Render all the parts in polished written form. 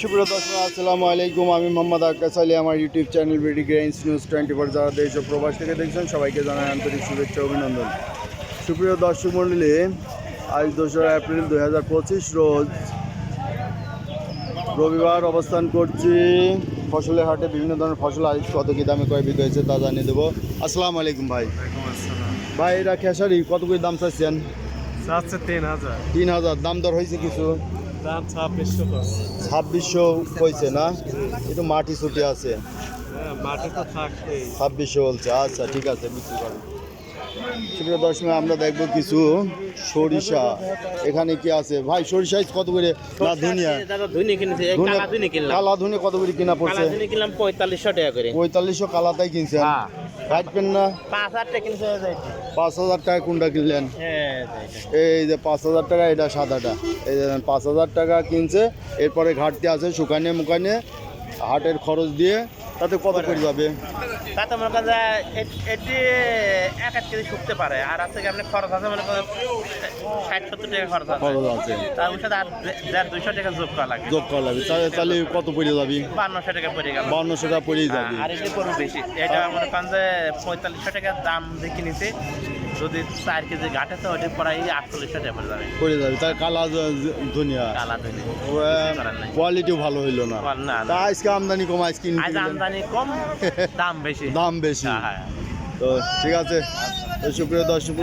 সুপ্রিয় দর্শক আসসালামু আলাইকুম। আমি মোহাম্মদ আক্কাস আলী। আমার YouTube channel BD grains news 24 যারা দেশ ও প্রবাস থেকে দেখছেন সবাইকে জানাই আন্তরিক শুভেচ্ছা অভিনন্দন। সুপ্রিয় দর্শক মণ্ডলী, আজ 2রা এপ্রিল 2025 রোজ রবিবার অবস্থান করছি ফসলের হাটে। বিভিন্ন ধরনের ফসল আজ কত কী দামে কয় বিক্রি হয়েছে তা জানিয়ে দেবো। আসসালামু আলাইকুম ভাই। ভাই এরা খেসারি কত করে দাম চাচ্ছেন? 3,000। দাম দর হয়েছে কিছু? দাম 2600 হয়েছে না? একটু মাটি ছুটি আছে, মাঠে তো থাকবে 2600 বলছে। আচ্ছা ঠিক আছে, বিক্রি করেন। সুপ্রিয় দর্শক, আমরা দেখবো কিছু সরিষা। এখানে কি আছে ভাই? সরিষা কত করে? না ধনিয়া, কালা ধনে কত করে কিনা পড়ছে? 4500 টাকা করে। 4500 কালাতাই কিনছেন? কাটবেন না? 5000 টাকা কিনছে। 5000 টাকা কোনটা কিনলেন? এই যে 5000 টাকা, এটা সাদাটা। এই যে 5000 টাকা কিনছে। এরপরে ঘাটতি আছে শুকানে মুকানে, হাটের খরচ দিয়ে তাতে কত করে যাবে? তাতে মনে করেন এটি 1 কেজি শুকতে পারে। আর আছে কি আপনি খরচ আছে মনে করেন 60-70 টাকা খরচ আছে। তার সাথে আর 200 টাকা যোগ করা লাগবে। তাহলে কত পড়ে যাবি? 5200 টাকা পড়ে গেল। 5200 টাকা পড়েই যাবে। আর এটি করবো বেশি, এটা মনে করেন যে 4500 টাকার দাম দিয়ে কিনেছে। যদি 4 কেজি ঘাটে তো ওটা প্রায় 4800 টাকা পড়ে যাবে। তার কালা ধনিয়া, কোয়ালিটিও ভালো হইলো না। তা আজকে আমদানি কম, আজকে আমদানি কম, দাম বেশি। হ্যাঁ। তো ঠিক আছে। সুপ্রিয় দর্শক,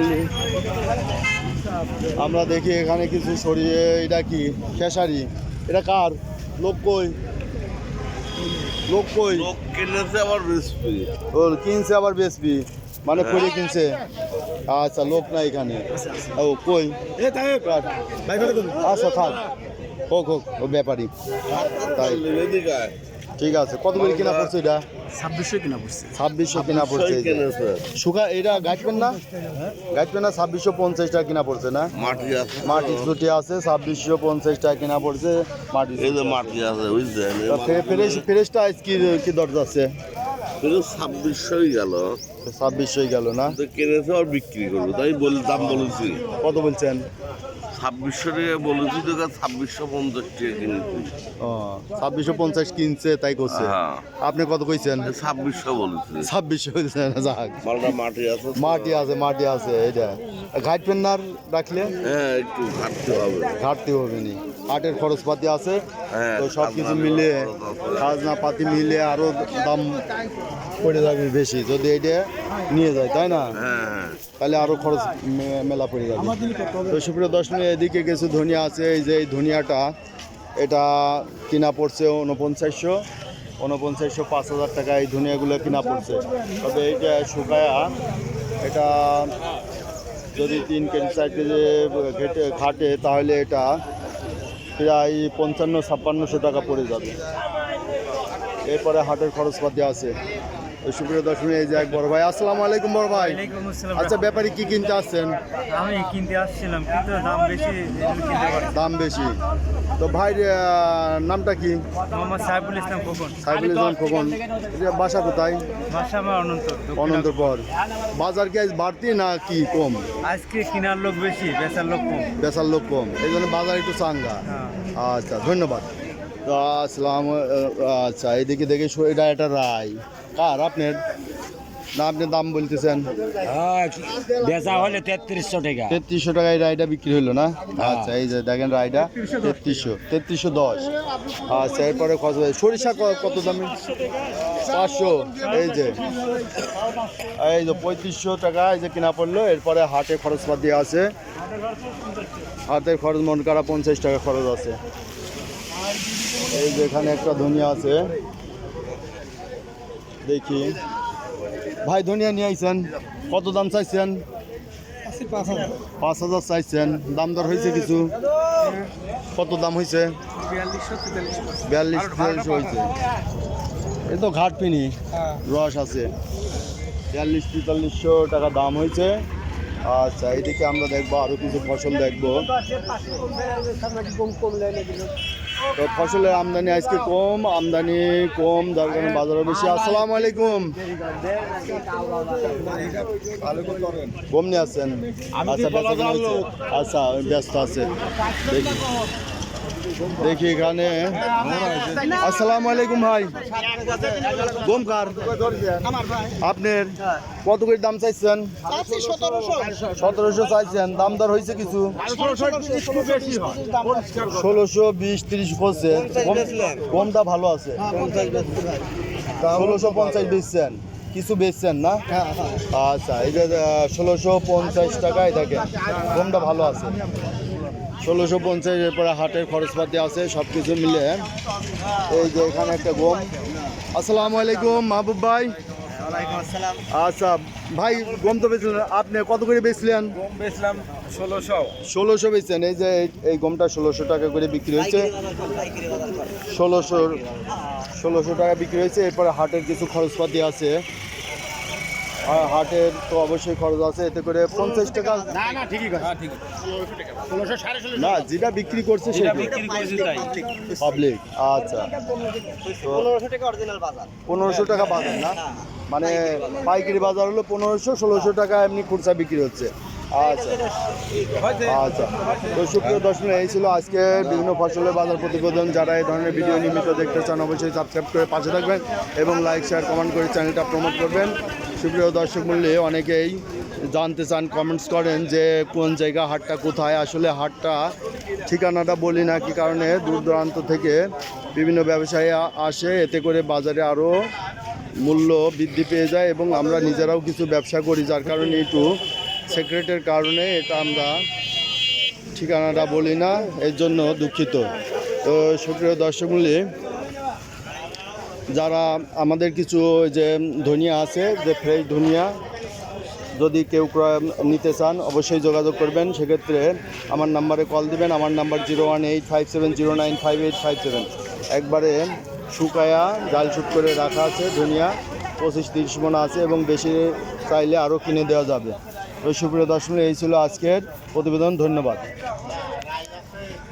আমরা দেখি এখানে কিছু সরিয়ে। এটা কি খেসারি? এটা কার? লোক কই? কিনেছে আবার বেসপি। ও কিনছে আবার বেসপি, মানে করে কিনছে। আচ্ছা, লোক না এখানে। ও কই? আচ্ছা থাক, হোক ও ব্যাপারী। তাই ঠিক আছে। কত করে কিনা পড়ছে এটা? 2600 কিনা পড়ছে। 2600 কিনা পড়ছে। শুকা এটা গাছবেন না? 2650 টাকা কিনা পড়ছে না? মাটি ছুটি আছে, 2650 টাকা কিনা পড়ছে। মাটি আছে বুঝলেন, ফ্রেশটা আজ কি দর যাচ্ছে? 2600 গেল। 2600 গেল না? কিনেছে আর বিক্রি করবো, তাই দাম বলেছি। কত বলছেন? 2600 টাকা বলেছি তো, 2650 টাকা কিনেছি। ও 2650 কিনছে, তাই করছে। আপনি কত কইছেন? 2600 বলেছি। 2600 বলছেন। যাক, মালটা মাটি আছে। এটা ঘাটবেন না রাখলে? হ্যাঁ, একটু ঘাটতে হবে নি। হাটের খরচপাতি আছে, হ্যাঁ, তো সব কিছু মিলে, খাজনা পাতি মিলে আরো দাম পড়ে যাবে বেশি যদি এটা নিয়ে যায়, তাই না? তাহলে আরো খরচ মেলা পড়ে যাবে। তো সুপ্রিয় দর্শক, এদিকে কিছু ধনিয়া আছে। এই যে এই ধনিয়াটা, এটা কিনা পড়ছে 4900 5000 টাকা এই ধনিয়াগুলো কিনা পড়ছে। তবে এইটা শুকায়া, এটা যদি 3 কেজি 4 কেজি ঘাটে তাহলে এটা প্রায় 5500-5600 টাকা পড়ে যাবে। এরপরে হাটের খরচপাতি আছে। সুপ্রিয় দর্শক, এই যে এক বড় ভাই। আসসালামু আলাইকুম বড় ভাই। আচ্ছা, ব্যাপারী কি কিনতে আসছেন? আমি কিনতে আসছিলাম, কিন্তু দাম বেশি। তো ভাই নামটা কি? মোহাম্মদ সাইফুল ইসলাম খোকন। বাসা কোথায়? বাসা আমার অনন্তপুর। বাজার কি আজ বাড়তি না কি কম? আজকে কেনার লোক বেশি, বেচার লোক কম। এই জন্য বাজার একটু চাঙ্গা। আচ্ছা, ধন্যবাদ। তো আসসালাম। আচ্ছা, এইদিকে দেখে এটা রায় কার? আপনার না? আপনি দাম বলতেছেন? বেচা হলে 3300 টাকা। 3300 টাকা এই রায়টা বিক্রি হলো না? আচ্ছা, এই যে দেখেন রায়টা 3310। আচ্ছা, এরপরে কত? সরিষা কত দামে? 500। এই যে 3500 টাকা এই যে কিনা পড়লো। এরপরে হাটে খরচপাতি আছে। হাটের খরচ মন করা 50 টাকা খরচ আছে। এই যে এখানে একটা ধনিয়া আছে, দেখি ভাই। ধনিয়া নিয়ে আইছেন, কত দাম চাইছেন? 5000 চাইছেন। দাম দর হয়েছে কিছু? কত দাম হয়েছে? 42-43 হয়েছে। এ তো ঘাট পিনি রস আছে। 42-4300 টাকা দাম হয়েছে। আচ্ছা, এইদিকে আমরা দেখবো আরো কিছু ফসল দেখবো। তো ফসলের আমদানি আজকে কম, যার কারণে বাজারও বেশি। আসসালামু আলাইকুম। কম নিয়ে আসছেন? আচ্ছা, আচ্ছা, ব্যস্ত আছে। দেখি দেখি এখানে। আসসালামু আলাইকুম ভাই, গম কার আপনার কত করে দাম চাইছেন? 1700 চাইছেন, দাম দর হয়েছে কিছু? 1620-30 করছে। গমটা ভালো আছে, 1650 বেচছেন, কিছু বেচছেন না? আচ্ছা, এটা 1650 টাকায় দেখেন, গমটা ভালো আছে। 1650, এরপরে হাটের খরচপাতি আছে, সব কিছু মিলে। এই যে এখানে একটা গম। আসসালামু আলাইকুম মাহবুব ভাই। আচ্ছা ভাই, গম তো বেচলেন, আপনি কত করে বেচলেন? গম বেচলাম 1600। 1600 বেচছেন। এই যে এই গমটা 1600 টাকা করে বিক্রি হয়েছে। 1600 টাকা বিক্রি হয়েছে। এরপরে হাটের কিছু খরচপাতি আছে, আর হাটের তো অবশ্যই খরচ আছে, এতে করে 50 টাকা না, যেটা বিক্রি করছে সেটা পাবলিক। আচ্ছা, 1500 টাকা বাজার না, মানে পাইকারি বাজার হলো 1500, 1600 টাকা এমনি খুচরা বিক্রি হচ্ছে। আচ্ছা আচ্ছা, তো সুপ্রিয় দর্শক, এই ছিল আজকে বিভিন্ন ফসলের বাজার প্রতিবেদন। যারা এই ধরনের ভিডিও নিয়মিত দেখতে চান অবশ্যই সাবস্ক্রাইব করে পাশে থাকবেন এবং লাইক শেয়ার কমেন্ট করে চ্যানেলটা প্রমোট করবেন। সুপ্রিয় দর্শক মূল্যে অনেকেই জানতে চান, কমেন্টস করেন যে কোন জায়গা হাটটা কোথায়। আসলে হাটটা ঠিকানাটা বলি না, কি কারণে দূর দূরান্ত থেকে বিভিন্ন ব্যবসায়ী আসে, এতে করে বাজারে আরও মূল্য বৃদ্ধি পেয়ে যায় এবং আমরা নিজেরাও কিছু ব্যবসা করি, যার কারণে একটু সিক্রেটের কারণে এটা আমরা ঠিকানাটা বলি না, এর জন্য দুঃখিত। তো সুপ্রিয় দর্শক মূল্যে যারা আমাদের কিছু যে ধনিয়া আছে, যে ফ্রেশ ধনিয়া, যদি কেউ ক্রয় নিতে চান অবশ্যই যোগাযোগ করবেন। সেক্ষেত্রে আমার নাম্বারে কল দিবেন। আমার নাম্বার 01857095857। একবারে শুকায়া জাল শুট করে রাখা আছে ধনিয়া, 25-30 মণ আছে এবং বেশি চাইলে আরও কিনে দেওয়া যাবে। তো সুপ্রিয় দর্শক, এই ছিল আজকের প্রতিবেদন। ধন্যবাদ।